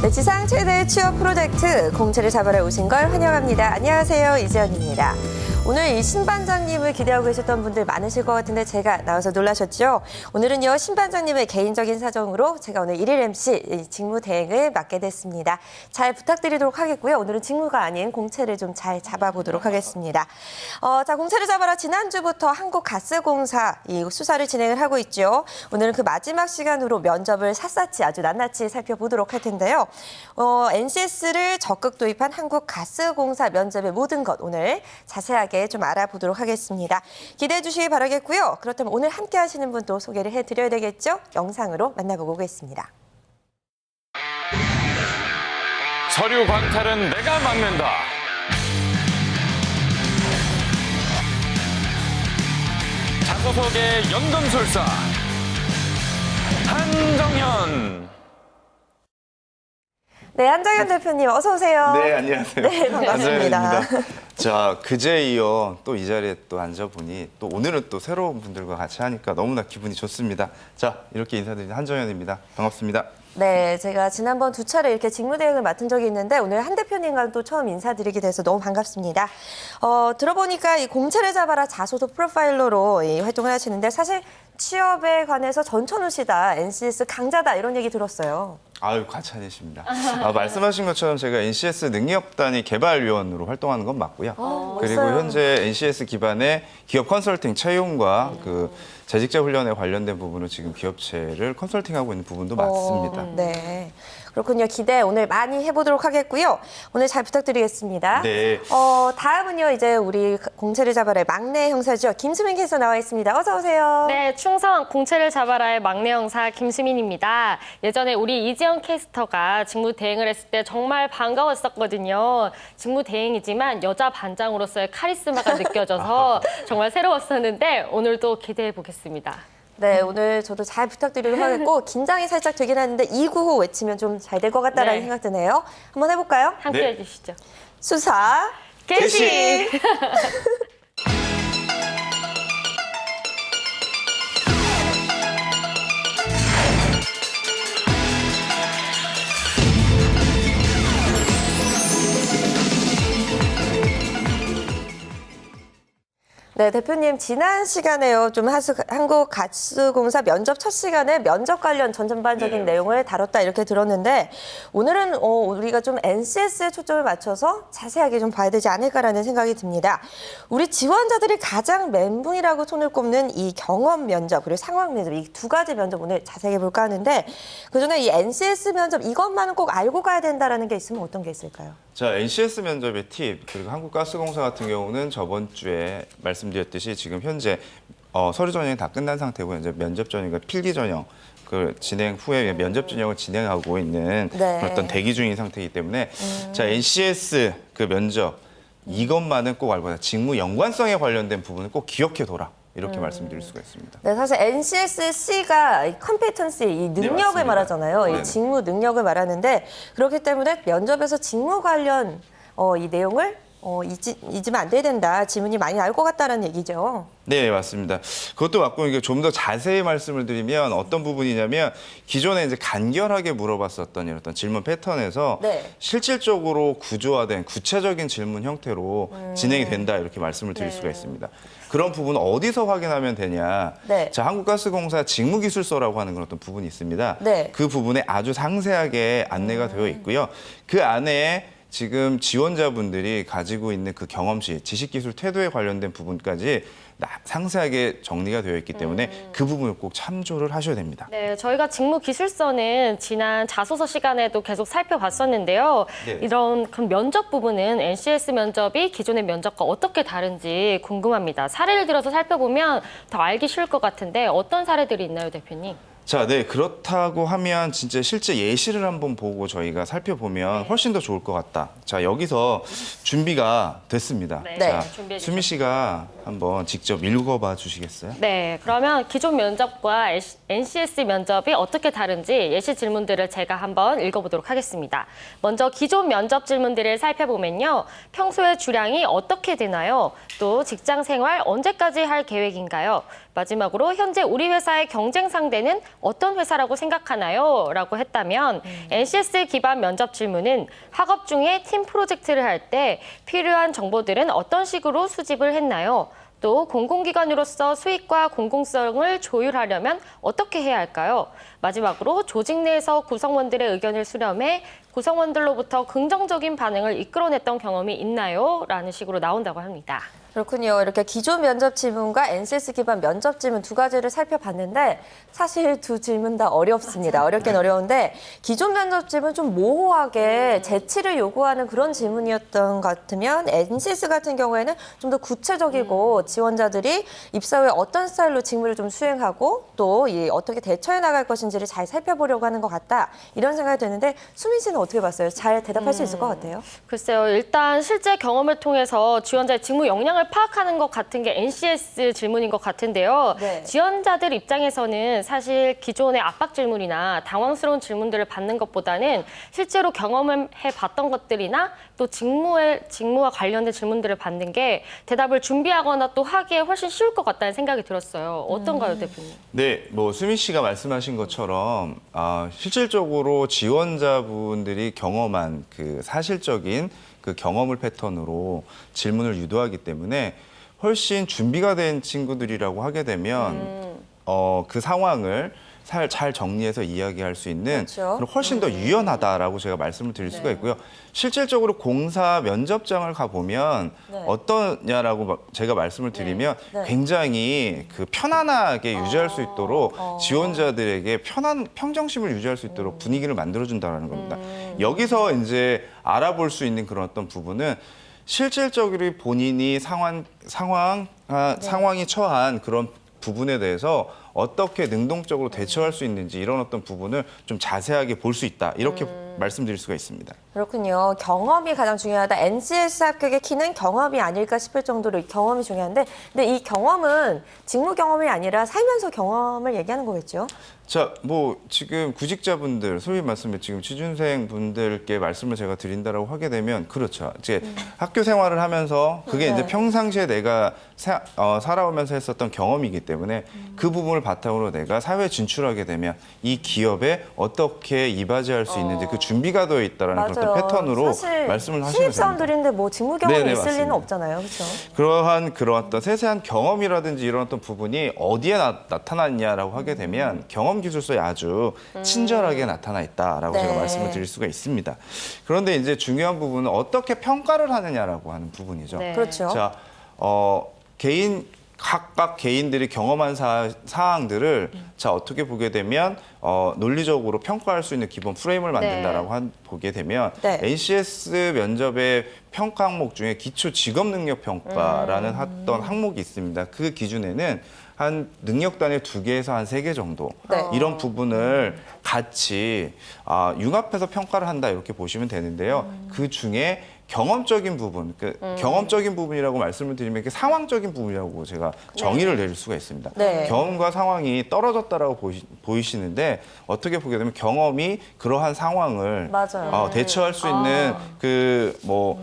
네, 지상 최대의 취업 프로젝트 공채를 잡아라 오신 걸 환영합니다. 안녕하세요, 이지연입니다. 오늘 이 신반장님을 기대하고 계셨던 분들 많으실 것 같은데 제가 나와서 놀라셨죠? 오늘은요, 신반장님의 개인적인 사정으로 제가 오늘 일일 MC 직무 대행을 맡게 됐습니다. 잘 부탁드리도록 하겠고요. 오늘은 직무가 아닌 공채를 좀 잘 잡아보도록 하겠습니다. 자, 공채를 잡아라 지난주부터 한국가스공사 이 수사를 진행을 하고 있죠. 오늘은 그 마지막 시간으로 면접을 샅샅이 아주 낱낱이 살펴보도록 할 텐데요. NCS를 적극 도입한 한국가스공사 면접의 모든 것 오늘 자세하게 좀 알아보도록 하겠습니다. 기대해 주시기 바라겠고요. 그렇다면 오늘 함께 하시는 분도 소개를 해드려야 되겠죠? 영상으로 만나보고 오겠습니다. 서류 광탈은 내가 막는다. 자소석의 연금술사 한정현. 네, 한정현 대표님 어서 오세요. 네, 안녕하세요. 네, 반갑습니다. 한정현입니다. 자, 그제 이어 또 이 자리에 또 앉아보니 또 오늘은 또 새로운 분들과 같이 하니까 너무나 기분이 좋습니다. 자, 이렇게 인사드리는 한정현입니다. 반갑습니다. 네, 제가 지난번 두 차례 이렇게 직무대행을 맡은 적이 있는데 오늘 한 대표님과 또 처음 인사드리게 돼서 너무 반갑습니다. 들어보니까 이 공채를 잡아라 자소서 프로파일러로 이 활동을 하시는데 사실 취업에 관해서 전천후시다, NCS 강자다 이런 얘기 들었어요. 아유, 과찬이십니다. 말씀하신 것처럼 제가 NCS 능력단위 개발위원으로 활동하는 건 맞고요. 그리고 멋있어요. 현재 NCS 기반의 기업 컨설팅 채용과 그 재직자 훈련에 관련된 부분으로 지금 기업체를 컨설팅하고 있는 부분도 맞습니다. 네. 그렇군요. 기대 오늘 많이 해보도록 하겠고요. 오늘 잘 부탁드리겠습니다. 네. 다음은요, 이제 우리 공채를 잡아라의 막내 형사죠. 김수민 캐스터 나와 있습니다. 어서 오세요. 네, 충성 공채를 잡아라의 막내 형사 김수민입니다. 예전에 우리 이지연 캐스터가 직무 대행을 했을 때 정말 반가웠었거든요. 직무 대행이지만 여자 반장으로서의 카리스마가 느껴져서 정말 새로웠었는데 오늘도 기대해 보겠습니다. 네, 오늘 저도 잘 부탁드리도록 하겠고 긴장이 살짝 되긴 하는데 2구호 외치면 좀 잘 될 것 같다라는 네. 생각 드네요. 한번 해볼까요? 함께 네. 해주시죠. 수사 개시! 네, 대표님 지난 시간에요. 좀 한국가스공사 면접 첫 시간에 면접 관련 전반적인 내용을 다뤘다 이렇게 들었는데 오늘은 우리가 좀 NCS에 초점을 맞춰서 자세하게 좀 봐야 되지 않을까라는 생각이 듭니다. 우리 지원자들이 가장 멘붕이라고 손을 꼽는 이 경험 면접 그리고 상황 면접 이 두 가지 면접 오늘 자세하게 볼까 하는데 그전에 이 NCS 면접 이것만은 꼭 알고 가야 된다라는 게 있으면 어떤 게 있을까요? 자, NCS 면접의 팁, 그리고 한국가스공사 같은 경우는 저번 주에 말씀드렸듯이 지금 현재 서류 전형이 다 끝난 상태고 이제 면접 전형과 필기 전형 그 진행 후에 면접 전형을 진행하고 있는 네. 어떤 대기 중인 상태이기 때문에 자, NCS 그 면접 이것만은 꼭 알고 가야 직무 연관성에 관련된 부분을 꼭 기억해둬라. 이렇게 말씀드릴 수가 있습니다. 네, 사실 NCSC가 이 컴피턴시, 이 능력을 맞습니다. 말하잖아요. 이 네네. 직무 능력을 말하는데 그렇기 때문에 면접에서 직무 관련 이 내용을 잊으면 안 된다. 지문이 많이 나올 것 같다는 얘기죠. 네, 맞습니다. 그것도 맞고 이게 좀 더 자세히 말씀을 드리면 어떤 부분이냐면 기존에 이제 간결하게 물어봤었던 이런 어떤 질문 패턴에서 네. 실질적으로 구조화된 구체적인 질문 형태로 진행이 된다 이렇게 말씀을 드릴 수가 있습니다. 그런 부분은 어디서 확인하면 되냐? 네. 자, 한국가스공사 직무기술서라고 하는 그런 어떤 부분이 있습니다. 네. 그 부분에 아주 상세하게 안내가 되어 있고요. 그 안에 지금 지원자분들이 가지고 있는 그 경험치, 지식기술 태도에 관련된 부분까지 상세하게 정리가 되어 있기 때문에 그 부분을 꼭 참조를 하셔야 됩니다. 네, 저희가 직무기술서는 지난 자소서 시간에도 계속 살펴봤었는데요. 네. 이런 그럼 면접 부분은 NCS 면접이 기존의 면접과 어떻게 다른지 궁금합니다. 사례를 들어서 살펴보면 더 알기 쉬울 것 같은데 어떤 사례들이 있나요, 대표님? 자, 네, 그렇다고 하면 진짜 실제 예시를 한번 보고 저희가 살펴보면 훨씬 더 좋을 것 같다. 자, 여기서 준비가 됐습니다. 네, 자, 준비해 주셨습니다. 수미 씨가 한번 직접 읽어봐 주시겠어요? 네, 그러면 기존 면접과 NCS 면접이 어떻게 다른지 예시 질문들을 제가 한번 읽어보도록 하겠습니다. 먼저 기존 면접 질문들을 살펴보면요. 평소에 주량이 어떻게 되나요? 또 직장 생활 언제까지 할 계획인가요? 마지막으로 현재 우리 회사의 경쟁 상대는 어떤 회사라고 생각하나요? 라고 했다면 NCS 기반 면접 질문은 학업 중에 팀 프로젝트를 할 때 필요한 정보들은 어떤 식으로 수집을 했나요? 또 공공기관으로서 수익과 공공성을 조율하려면 어떻게 해야 할까요? 마지막으로 조직 내에서 구성원들의 의견을 수렴해 구성원들로부터 긍정적인 반응을 이끌어냈던 경험이 있나요? 라는 식으로 나온다고 합니다. 그렇군요. 이렇게 기존 면접 질문과 NCS 기반 면접 질문 두 가지를 살펴봤는데 사실 두 질문 다 어렵습니다. 어렵긴 어려운데 기존 면접 질문 좀 모호하게 재치를 요구하는 그런 질문이었던 것 같으면 NCS 같은 경우에는 좀 더 구체적이고 지원자들이 입사 후에 어떤 스타일로 직무를 좀 수행하고 또 어떻게 대처해 나갈 것인지를 잘 살펴보려고 하는 것 같다. 이런 생각이 드는데 수민 씨는 어떻게 봤어요? 잘 대답할 수 있을 것 같아요? 글쎄요. 일단 실제 경험을 통해서 지원자의 직무 역량을 파악하는 것 같은 게 NCS 질문인 것 같은데요. 네. 지원자들 입장에서는 사실 기존의 압박 질문이나 당황스러운 질문들을 받는 것보다는 실제로 경험을 해봤던 것들이나 또 직무와 관련된 질문들을 받는 게 대답을 준비하거나 또 하기에 훨씬 쉬울 것 같다는 생각이 들었어요. 어떤가요, 대표님? 네, 뭐 수민 씨가 말씀하신 것처럼 실질적으로 지원자분들이 경험한 그 사실적인 그 경험을 패턴으로 질문을 유도하기 때문에 훨씬 준비가 된 친구들이라고 하게 되면 그 상황을 잘 정리해서 이야기할 수 있는 그렇죠. 그런 훨씬 더 유연하다라고 제가 말씀을 드릴 수가 있고요. 실질적으로 공사 면접장을 가보면 네. 어떠냐라고 제가 말씀을 드리면 네. 굉장히 그 편안하게 유지할 수 있도록 지원자들에게 평정심을 유지할 수 있도록 분위기를 만들어준다는 겁니다. 여기서 이제 알아볼 수 있는 그런 어떤 부분은 실질적으로 본인이 상황이 처한 그런 부분에 대해서 어떻게 능동적으로 대처할 수 있는지 이런 어떤 부분을 좀 자세하게 볼 수 있다. 이렇게 말씀드릴 수가 있습니다. 그렇군요. 경험이 가장 중요하다. NCS 합격의 키는 경험이 아닐까 싶을 정도로 경험이 중요한데 근데 이 경험은 직무 경험이 아니라 살면서 경험을 얘기하는 거겠죠? 자, 뭐 지금 구직자분들, 소위 말씀에 지금 취준생 분들께 말씀을 제가 드린다라고 하게 되면 그렇죠. 이제 학교 생활을 하면서 그게 네. 이제 평상시에 내가 살아오면서 했었던 경험이기 때문에 그 부분을 바탕으로 내가 사회에 진출하게 되면 이 기업에 어떻게 이바지할 수 있는지 그 준비가 되어 있다라는 그런 어떤 패턴으로 사실 말씀을 하시면 됩니다. 신입사원들인데 뭐 직무 경험이 네네, 있을 리는 맞습니다. 없잖아요. 그렇죠? 그런 어떤 세세한 경험이라든지 이런 어떤 부분이 어디에 나타났냐라고 하게 되면 경험 기술서에 아주 친절하게 나타나 있다라고 제가 네. 말씀을 드릴 수가 있습니다. 그런데 이제 중요한 부분은 어떻게 평가를 하느냐라고 하는 부분이죠. 네. 그렇죠. 자, 각각 개인들이 경험한 사항들을 자 어떻게 보게 되면 논리적으로 평가할 수 있는 기본 프레임을 만든다라고 보게 되면 네. NCS 면접의 평가 항목 중에 기초 직업 능력 평가라는 어떤 항목이 있습니다. 그 기준에는 한 능력 단위 2개에서 한 3개 정도 네. 이런 부분을 같이 융합해서 평가를 한다 이렇게 보시면 되는데요. 그 중에 경험적인 부분, 경험적인 부분이라고 말씀을 드리면 상황적인 부분이라고 제가 정의를 내릴 수가 있습니다. 네. 경험과 상황이 떨어졌다라고 보이시는데 어떻게 보게 되면 경험이 그러한 상황을 맞아요. 대처할 수 있는 그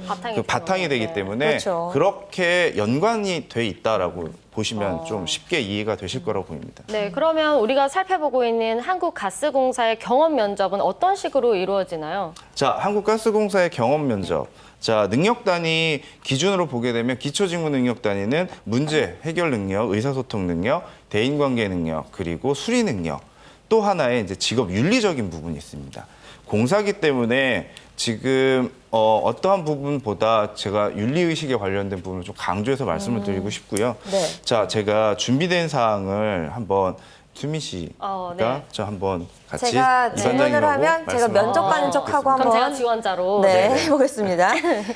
바탕이 바탕이 되기 되는, 때문에 그렇죠. 그렇게 연관이 돼 있다라고 보시면 좀 쉽게 이해가 되실 거라고 보입니다. 네, 그러면 우리가 살펴보고 있는 한국가스공사의 경험 면접은 어떤 식으로 이루어지나요? 자, 한국가스공사의 경험 면접. 자, 능력 단위 기준으로 보게 되면 기초 직무 능력 단위는 문제 해결 능력, 의사소통 능력, 대인관계 능력, 그리고 수리 능력. 또 하나의 이제 직업 윤리적인 부분이 있습니다. 공사기 때문에 지금 어떠한 부분보다 제가 윤리의식에 관련된 부분을 좀 강조해서 말씀을 드리고 싶고요. 네. 자, 제가 준비된 사항을 한번 수민 씨가 네. 저 한번 같이 제가 이 질문을 반장님하고 하면 제가 말씀을 면접 가는 척하고 그럼 한번 제가 지원자로. 네, 네네. 해보겠습니다.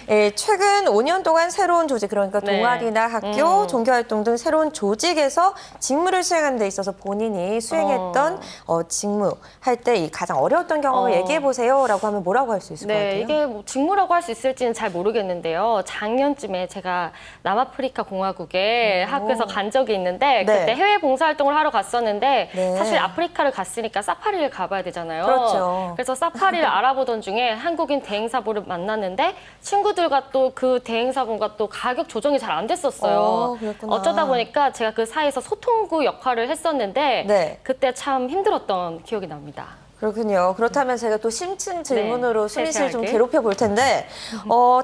예, 최근 5년 동안 새로운 조직, 그러니까 네. 동아리나 학교, 종교활동 등 새로운 조직에서 직무를 수행하는 데 있어서 본인이 수행했던 직무 할 때 이 가장 어려웠던 경험을 얘기해 보세요라고 하면 뭐라고 할 수 있을 것 네, 같아요? 이게 뭐 직무라고 할 수 있을지는 잘 모르겠는데요. 작년쯤에 제가 남아프리카 공화국에 학교에서 간 적이 있는데 네. 그때 해외 봉사활동을 하러 갔었는데 했었는데 네. 사실 아프리카를 갔으니까 사파리를 가봐야 되잖아요. 그렇죠. 그래서 사파리를 알아보던 중에 한국인 대행사분을 만났는데 친구들과 또 그 대행사분과 또 가격 조정이 잘 안 됐었어요. 그랬구나. 어쩌다 보니까 제가 그 사이에서 소통구 역할을 했었는데 네. 그때 참 힘들었던 기억이 납니다. 그렇군요. 그렇다면 제가 또 심층 질문으로 네, 수민 씨를 좀 세세하게. 괴롭혀 볼 텐데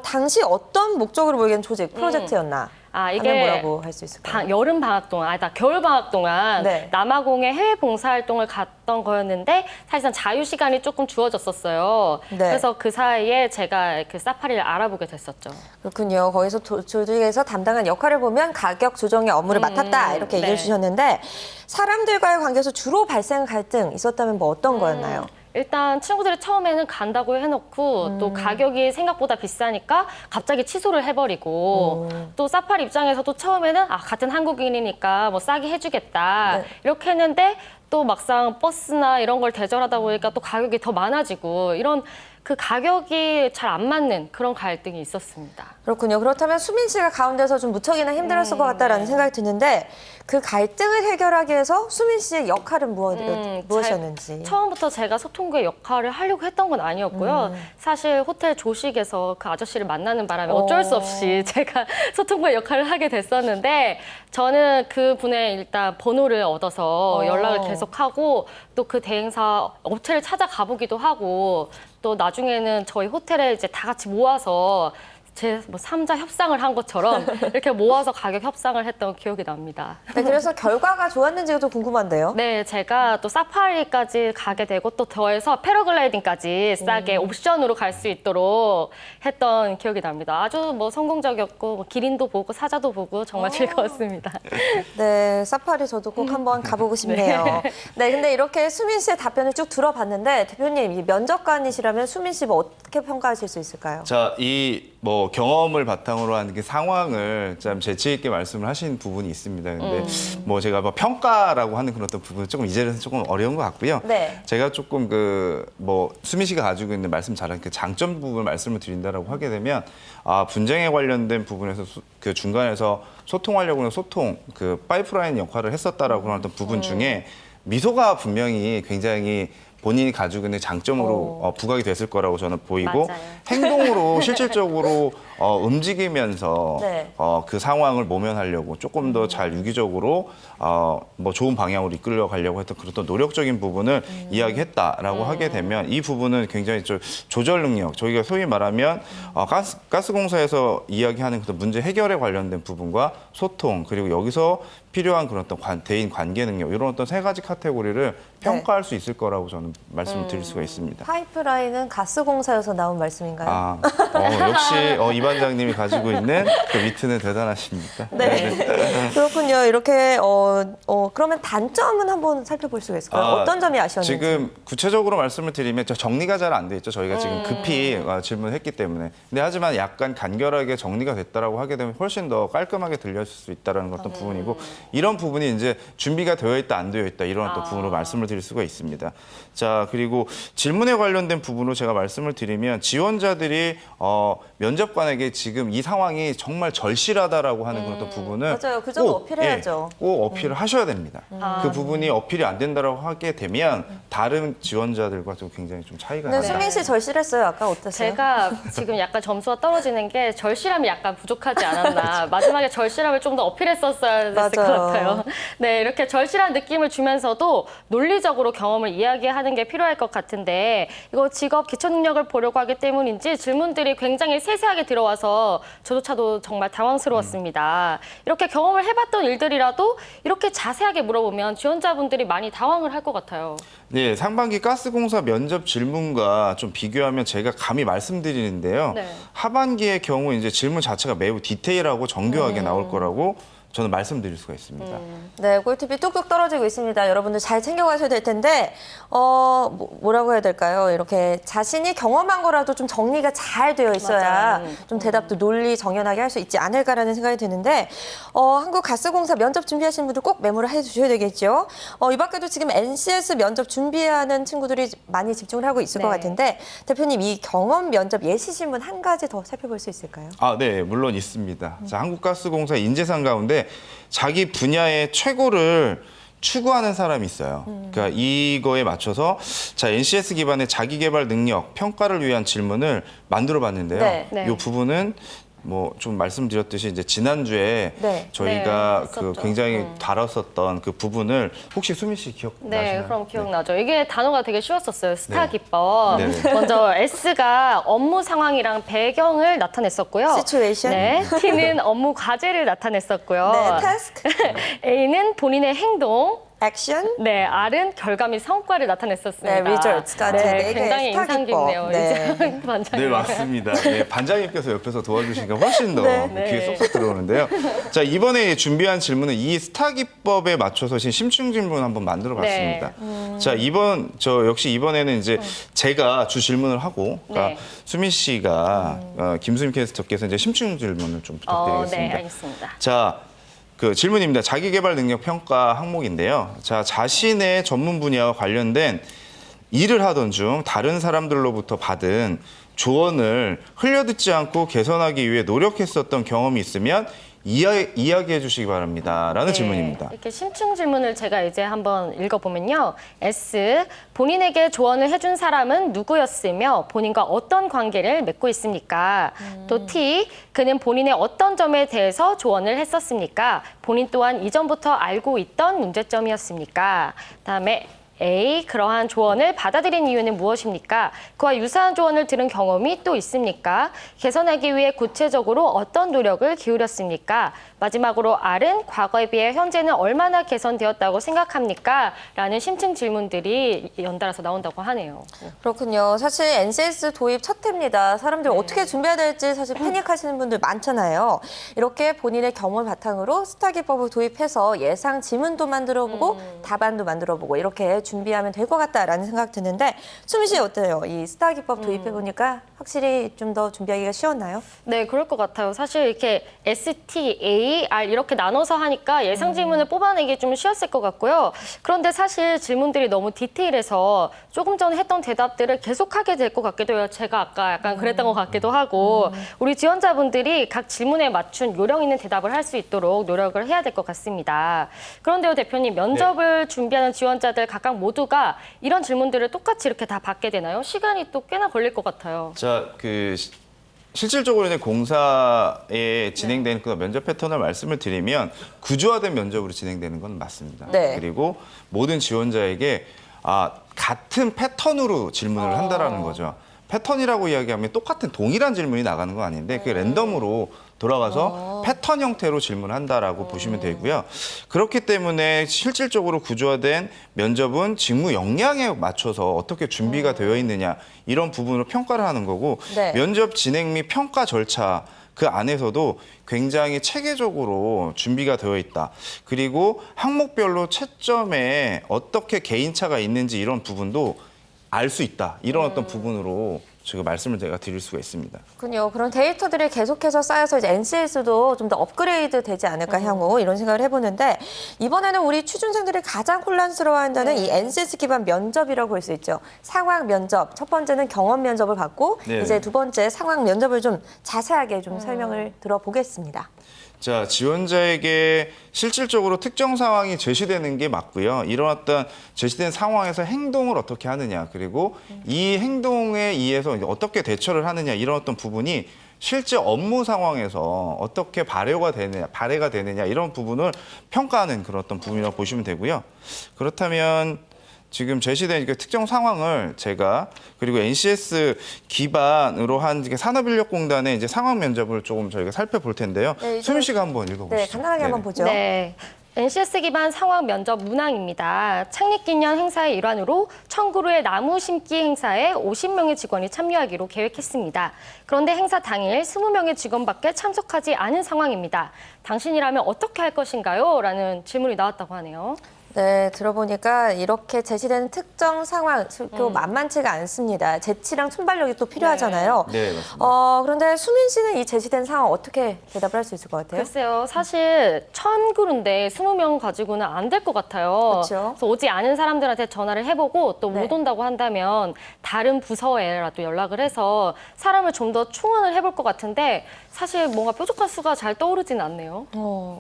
당시 어떤 목적으로 모이는 조직, 프로젝트였나? 이게 하면 뭐라고 할 수 있을까요? 여름 방학 동안, 겨울 방학 동안 네. 남아공에 해외 봉사 활동을 갔던 거였는데 사실상 자유 시간이 조금 주어졌었어요. 네. 그래서 그 사이에 제가 그 사파리를 알아보게 됐었죠. 그렇군요. 거기서 조직에서 담당한 역할을 보면 가격 조정의 업무를 맡았다 이렇게 얘기해 네. 주셨는데 사람들과의 관계에서 주로 발생 갈등 있었다면 뭐 어떤 거였나요? 일단 친구들이 처음에는 간다고 해놓고 또 가격이 생각보다 비싸니까 갑자기 취소를 해버리고 또 사파리 입장에서도 처음에는 같은 한국인이니까 뭐 싸게 해주겠다 네. 이렇게 했는데 또 막상 버스나 이런 걸 대절하다 보니까 또 가격이 더 많아지고 이런 그 가격이 잘 안 맞는 그런 갈등이 있었습니다. 그렇군요. 그렇다면 수민 씨가 가운데서 좀 무척이나 힘들었을 것 같다라는 생각이 드는데 그 갈등을 해결하기 위해서 수민 씨의 역할은 무엇이었는지. 처음부터 제가 소통구의 역할을 하려고 했던 건 아니었고요. 사실 호텔 조식에서 그 아저씨를 만나는 바람에 어쩔 수 없이 제가 소통구의 역할을 하게 됐었는데 저는 그 분의 일단 번호를 얻어서 연락을 계속하고 또 그 대행사 업체를 찾아가 보기도 하고 또 나중에는 저희 호텔에 이제 다 같이 모아서 제 뭐 3자 협상을 한 것처럼 이렇게 모아서 가격 협상을 했던 기억이 납니다. 네, 그래서 결과가 좋았는지가 좀 궁금한데요. 네, 제가 또 사파리까지 가게 되고 또 더해서 패러글라이딩까지 싸게 옵션으로 갈 수 있도록 했던 기억이 납니다. 아주 뭐 성공적이었고 뭐 기린도 보고 사자도 보고 정말 즐거웠습니다. 네, 사파리 저도 꼭 한번 가보고 싶네요. 네, 근데 이렇게 수민 씨의 답변을 쭉 들어봤는데 대표님 이 면접관이시라면 수민 씨 뭐 어떻게 평가하실 수 있을까요? 자, 이 뭐 경험을 바탕으로 한 그 상황을 참 재치 있게 말씀을 하신 부분이 있습니다. 근데 뭐 제가 뭐 평가라고 하는 그런 어떤 부분은 조금 이제는 조금 어려운 것 같고요. 네. 제가 조금 그 뭐 수민 씨가 가지고 있는 말씀 잘한 그 장점 부분을 말씀을 드린다라고 하게 되면 분쟁에 관련된 부분에서 그 중간에서 소통하려고 하는 소통 그 파이프라인 역할을 했었다라고 하는 어떤 부분 중에 미소가 분명히 굉장히 본인이 가지고 있는 장점으로 부각이 됐을 거라고 저는 보이고 맞아요. 행동으로 실질적으로 움직이면서 네. 그 상황을 모면하려고 조금 더 잘 유기적으로 뭐 좋은 방향으로 이끌려 가려고 했던 그런 노력적인 부분을 이야기했다라고 하게 되면 이 부분은 굉장히 조절 능력, 저희가 소위 말하면 가스공사에서 이야기하는 그런 문제 해결에 관련된 부분과 소통 그리고 여기서 필요한 그런 어떤 대인 관계 능력 이런 어떤 세 가지 카테고리를 평가할 수 있을 거라고 저는 말씀을 드릴 수가 있습니다. 파이프라인은 가스공사여서 나온 말씀인가요? 역시 이 반장님이 가지고 있는 그 위트는 대단하십니다. 네. 그렇군요. 이렇게 그러면 단점은 한번 살펴볼 수가 있을까요? 어떤 점이 아쉬웠는지. 지금 구체적으로 말씀을 드리면 정리가 잘 안 돼 있죠. 저희가 지금 급히 질문했기 때문에. 근데 하지만 약간 간결하게 정리가 됐다라고 하게 되면 훨씬 더 깔끔하게 들려질 수 있다라는 어떤 부분이고 이런 부분이 이제 준비가 되어 있다 안 되어 있다 이런 어떤 부분으로 말씀을 드릴 수가 있습니다. 자, 그리고 질문에 관련된 부분으로 제가 말씀을 드리면 지원자들이 면접관에게 지금 이 상황이 정말 절실하다라고 하는 그런 어떤 부분을 맞아요. 그 점을 어필해야죠. 꼭 어필을 하셔야 됩니다. 그 부분이 어필이 안 된다라고 하게 되면 다른 지원자들과 좀 굉장히 좀 차이가 네, 나요. 수민 씨 절실했어요. 아까 어땠어요? 제가 지금 약간 점수가 떨어지는 게 절실함이 약간 부족하지 않았나. 마지막에 절실함을 좀 더 어필했었어야 됐을 것 맞아요. 같아요. 네, 이렇게 절실한 느낌을 주면서도 논리적으로 경험을 이야기하는 게 필요할 것 같은데 이거 직업 기초 능력을 보려고 하기 때문인지 질문들이 굉장히 세세하게 들어와서 저조차도 정말 당황스러웠습니다. 이렇게 경험을 해봤던 일들이라도 이렇게 자세하게 물어보면 지원자분들이 많이 당황을 할 것 같아요. 네, 상반기 가스공사 면접 질문과 좀 비교하면 제가 감히 말씀드리는데요. 네. 하반기의 경우 이제 질문 자체가 매우 디테일하고 정교하게 나올 거라고 저는 말씀드릴 수가 있습니다. 네, 꿀팁이 뚝뚝 떨어지고 있습니다. 여러분들 잘 챙겨가셔야 될 텐데 뭐라고 해야 될까요? 이렇게 자신이 경험한 거라도 좀 정리가 잘 되어 있어야 맞아요. 좀 대답도 논리 정연하게 할 수 있지 않을까라는 생각이 드는데 한국가스공사 면접 준비하시는 분들 꼭 메모를 해주셔야 되겠죠. 이 밖에도 지금 NCS 면접 준비하는 친구들이 많이 집중을 하고 있을 것 네. 같은데 대표님 이 경험 면접 예시 질문 한 가지 더 살펴볼 수 있을까요? 네, 물론 있습니다. 자, 한국가스공사 인재상 가운데 자기 분야의 최고를 추구하는 사람이 있어요. 그러니까 이거에 맞춰서 자 NCS 기반의 자기개발 능력 평가를 위한 질문을 만들어 봤는데요. 네. 네. 이 부분은 뭐 좀 말씀드렸듯이 이제 지난주에 네. 저희가 네, 그 했었죠. 굉장히 다뤘었던 그 부분을 혹시 수미 씨 기억나시나요? 네, 그럼 기억나죠. 이게 단어가 되게 쉬웠었어요. 스타 네. 기법. 네. 먼저 S가 업무 상황이랑 배경을 나타냈었고요. Situation. 네, T는 업무 과제를 나타냈었고요. 네, task, A는 본인의 행동. action. 네, R은 결과 및 성과를 나타냈었습니다. 네, results까지 네 개의 굉장히 스타 인상 기법. 깊네요. 네. 이제 반장님. 네, 맞습니다. 네, 반장님께서 옆에서 도와주시니까 훨씬 더 네. 귀에 쏙쏙 들어오는데요. 자, 이번에 준비한 질문은 이 스타 기법에 맞춰서 심층 질문 한번 만들어 봤습니다. 자, 역시 이번에는 이제 제가 주 질문을 하고, 그러니까 네. 수미 씨가, 김수미 캐스터께서 이제 심층 질문을 좀 부탁드리겠습니다. 네, 알겠습니다. 자, 그 질문입니다. 자기개발 능력 평가 항목인데요. 자, 자신의 전문 분야와 관련된 일을 하던 중 다른 사람들로부터 받은 조언을 흘려듣지 않고 개선하기 위해 노력했었던 경험이 있으면 이야기해 주시기 바랍니다. 라는 질문입니다. 이렇게 심층 질문을 제가 이제 한번 읽어보면요. S, 본인에게 조언을 해준 사람은 누구였으며 본인과 어떤 관계를 맺고 있습니까? 또 T, 그는 본인의 어떤 점에 대해서 조언을 했었습니까? 본인 또한 이전부터 알고 있던 문제점이었습니까? 다음에 A, 그러한 조언을 받아들인 이유는 무엇입니까? 그와 유사한 조언을 들은 경험이 또 있습니까? 개선하기 위해 구체적으로 어떤 노력을 기울였습니까? 마지막으로 R은 과거에 비해 현재는 얼마나 개선되었다고 생각합니까? 라는 심층 질문들이 연달아서 나온다고 하네요. 그렇군요. 사실 NCS 도입 첫 해입니다. 사람들 어떻게 준비해야 될지 사실 패닉하시는 분들 많잖아요. 이렇게 본인의 경험을 바탕으로 스타 기법을 도입해서 예상 지문도 만들어보고 답안도 만들어보고 이렇게 준비하면 될 것 같다라는 생각 드는데 수미 씨 어때요? 이 스타 기법 도입해보니까 확실히 좀 더 준비하기가 쉬웠나요? 네, 그럴 것 같아요. 사실 이렇게 ST, A, R 이렇게 나눠서 하니까 예상 질문을 뽑아내기 좀 쉬웠을 것 같고요. 그런데 사실 질문들이 너무 디테일해서 조금 전에 했던 대답들을 계속하게 될 것 같기도 해요. 제가 아까 약간 그랬던 것 같기도 하고 우리 지원자분들이 각 질문에 맞춘 요령 있는 대답을 할 수 있도록 노력을 해야 될 것 같습니다. 그런데요, 대표님, 면접을 준비하는 지원자들 각각 모두가 이런 질문들을 똑같이 이렇게 다 받게 되나요? 시간이 또 꽤나 걸릴 것 같아요. 자, 실질적으로 이제 공사에 진행되는 그 면접 패턴을 말씀을 드리면 구조화된 면접으로 진행되는 건 맞습니다. 네. 그리고 모든 지원자에게 같은 패턴으로 질문을 한다라는 거죠. 패턴이라고 이야기하면 똑같은 동일한 질문이 나가는 건 아닌데 그게 랜덤으로 돌아가서 패턴 형태로 질문을 한다라고 보시면 되고요. 그렇기 때문에 실질적으로 구조화된 면접은 직무 역량에 맞춰서 어떻게 준비가 되어 있느냐 이런 부분으로 평가를 하는 거고 네. 면접 진행 및 평가 절차 그 안에서도 굉장히 체계적으로 준비가 되어 있다. 그리고 항목별로 채점에 어떻게 개인차가 있는지 이런 부분도 알 수 있다. 이런 어떤 부분으로 제가 말씀을 제가 드릴 수가 있습니다. 그렇군요. 그런 데이터들이 계속해서 쌓여서 이제 NCS도 좀 더 업그레이드 되지 않을까 향후 이런 생각을 해보는데 이번에는 우리 취준생들이 가장 혼란스러워한다는 이 NCS 기반 면접이라고 볼 수 있죠. 상황 면접. 첫 번째는 경험 면접을 받고 네네. 이제 두 번째 상황 면접을 좀 자세하게 좀 설명을 들어보겠습니다. 자, 지원자에게 실질적으로 특정 상황이 제시되는 게 맞고요. 이런 어떤 제시된 상황에서 행동을 어떻게 하느냐, 그리고 이 행동에 의해서 이제 어떻게 대처를 하느냐, 이런 어떤 부분이 실제 업무 상황에서 어떻게 발휘가 되느냐, 이런 부분을 평가하는 그런 어떤 부분이라고 보시면 되고요. 그렇다면 지금 제시된 그 특정 상황을 제가 그리고 NCS 기반으로 한 산업인력공단의 이제 상황 면접을 조금 저희가 살펴볼 텐데요. 네, 수민 씨가 한번 읽어보시죠. 네, 간단하게 한번 보죠. 네. NCS 기반 상황 면접 문항입니다. 창립기념 행사의 일환으로 청구루의 나무 심기 행사에 50명의 직원이 참여하기로 계획했습니다. 그런데 행사 당일 20명의 직원밖에 참석하지 않은 상황입니다. 당신이라면 어떻게 할 것인가요? 라는 질문이 나왔다고 하네요. 네, 들어보니까 이렇게 제시되는 특정 상황, 만만치가 않습니다. 재치랑 순발력이 또 필요하잖아요. 네, 맞습니다. 그런데 수민 씨는 이 제시된 상황 어떻게 대답을 할 수 있을 것 같아요? 글쎄요, 사실 1000그루인데 20명 가지고는 안 될 것 같아요. 그쵸. 그래서 오지 않은 사람들한테 전화를 해보고 또 못 네. 온다고 한다면 다른 부서에라도 연락을 해서 사람을 좀 더 충원을 해볼 것 같은데 사실 뭔가 뾰족한 수가 잘 떠오르진 않네요.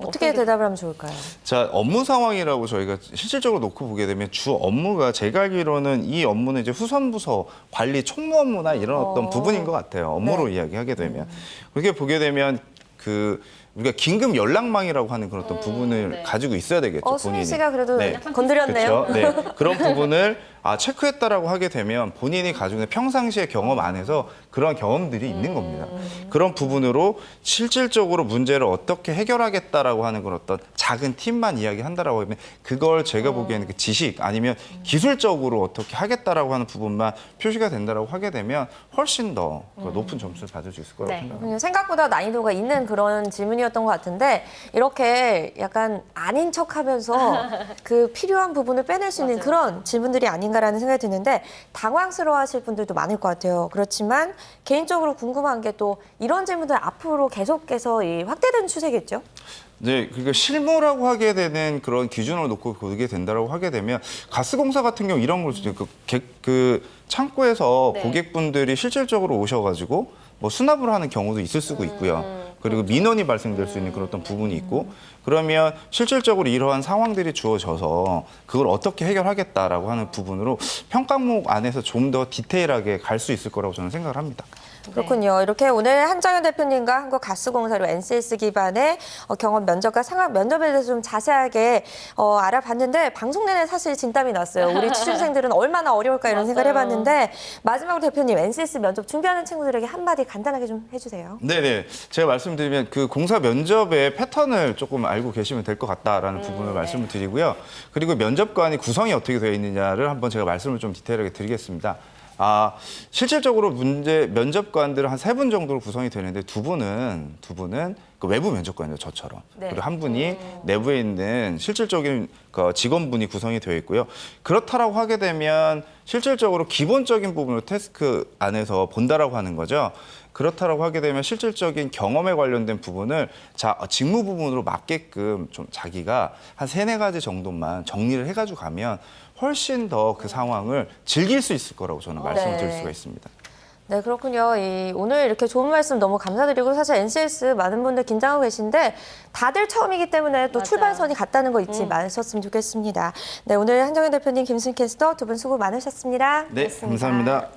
어떻게 대답을 하면 좋을까요? 자, 업무 상황이라고 저희가 실질적으로 놓고 보게 되면 주 업무가 제가 알기로는 이 업무는 이제 후선부서 관리 총무 업무나 이런 어떤 부분인 것 같아요. 업무로 이야기하게 되면. 그렇게 보게 되면 우리가 긴급 연락망이라고 하는 그런 어떤 부분을 가지고 있어야 되겠죠. 수민 본인이. 씨가 그래도 네. 건드렸네요. 그렇죠. 네. 그런 부분을 체크했다라고 하게 되면 본인이 가지고 있는 평상시의 경험 안에서 그런 경험들이 있는 겁니다. 그런 부분으로 실질적으로 문제를 어떻게 해결하겠다라고 하는 그런 어떤 작은 팁만 이야기한다라고 하면 그걸 제가 보기에는 그 지식 아니면 기술적으로 어떻게 하겠다라고 하는 부분만 표시가 된다라고 하게 되면 훨씬 더 높은 점수를 받을 수 있을 거라고 네. 생각합니다. 생각보다 난이도가 있는 그런 질문이었던 것 같은데 이렇게 약간 아닌 척하면서 그 필요한 부분을 빼낼 수 있는 그런 질문들이 아닌가라는 생각이 드는데 당황스러워하실 분들도 많을 것 같아요. 그렇지만 개인적으로 궁금한 게 또 이런 질문들 앞으로 계속해서 확대되는 추세겠죠? 네, 그러니까 실무라고 하게 되는 그런 기준을 놓고 보게 된다라고 하게 되면 가스공사 같은 경우 이런 걸 수도 있고 그 창고에서 네. 고객분들이 실질적으로 오셔가지고 뭐 수납을 하는 경우도 있을 수도 있고요. 그리고 민원이 발생될 수 있는 그런 어떤 부분이 있고 그러면 실질적으로 이러한 상황들이 주어져서 그걸 어떻게 해결하겠다라고 하는 부분으로 평가목 안에서 좀 더 디테일하게 갈 수 있을 거라고 저는 생각을 합니다. 그렇군요. 이렇게 오늘 한정현 대표님과 한국가스공사로 NCS 기반의 경험 면접과 상황 면접에 대해서 좀 자세하게 알아봤는데 방송 내내 사실 진땀이 났어요. 우리 취준생들은 얼마나 어려울까 이런 생각을 해봤는데 마지막으로 대표님 NCS 면접 준비하는 친구들에게 한마디 간단하게 좀 해주세요. 네네. 제가 말씀드리면 그 공사 면접의 패턴을 조금 알고 계시면 될 것 같다라는 부분을 말씀을 드리고요. 그리고 면접관이 구성이 어떻게 되어 있느냐를 한번 제가 말씀을 좀 디테일하게 드리겠습니다. 실질적으로 면접관들은 한 3분 정도로 구성이 되는데 두 분은 그 외부 면접관이죠, 저처럼. 네. 그리고 한 분이 내부에 있는 실질적인 그 직원분이 구성이 되어 있고요. 그렇다라고 하게 되면 실질적으로 기본적인 부분을 태스크 안에서 본다라고 하는 거죠. 그렇다라고 하게 되면 실질적인 경험에 관련된 부분을 직무 부분으로 맞게끔 좀 자기가 한 3-4가지 정도만 정리를 해가지고 가면 훨씬 더 그 상황을 즐길 수 있을 거라고 저는 말씀을 드릴 수가 있습니다. 네, 그렇군요. 오늘 이렇게 좋은 말씀 너무 감사드리고 사실 NCS 많은 분들 긴장하고 계신데 다들 처음이기 때문에 또 출발선이 같다는 거 잊지 마셨으면 좋겠습니다. 네, 오늘 한정현 대표님, 김수민 캐스터 두 분 수고 많으셨습니다. 네, 고맙습니다. 감사합니다.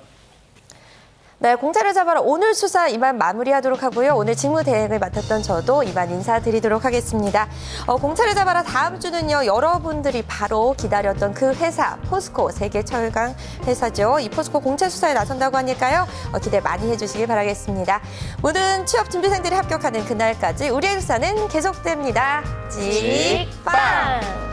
네, 공채를 잡아라 오늘 수사 이만 마무리하도록 하고요. 오늘 직무 대행을 맡았던 저도 이만 인사드리도록 하겠습니다. 공채를 잡아라 다음 주는요. 여러분들이 바로 기다렸던 그 회사 포스코 세계 철강 회사죠. 이 포스코 공채 수사에 나선다고 하니까요. 기대 많이 해주시길 바라겠습니다. 모든 취업 준비생들이 합격하는 그날까지 우리의 수사는 계속됩니다. 찍빵!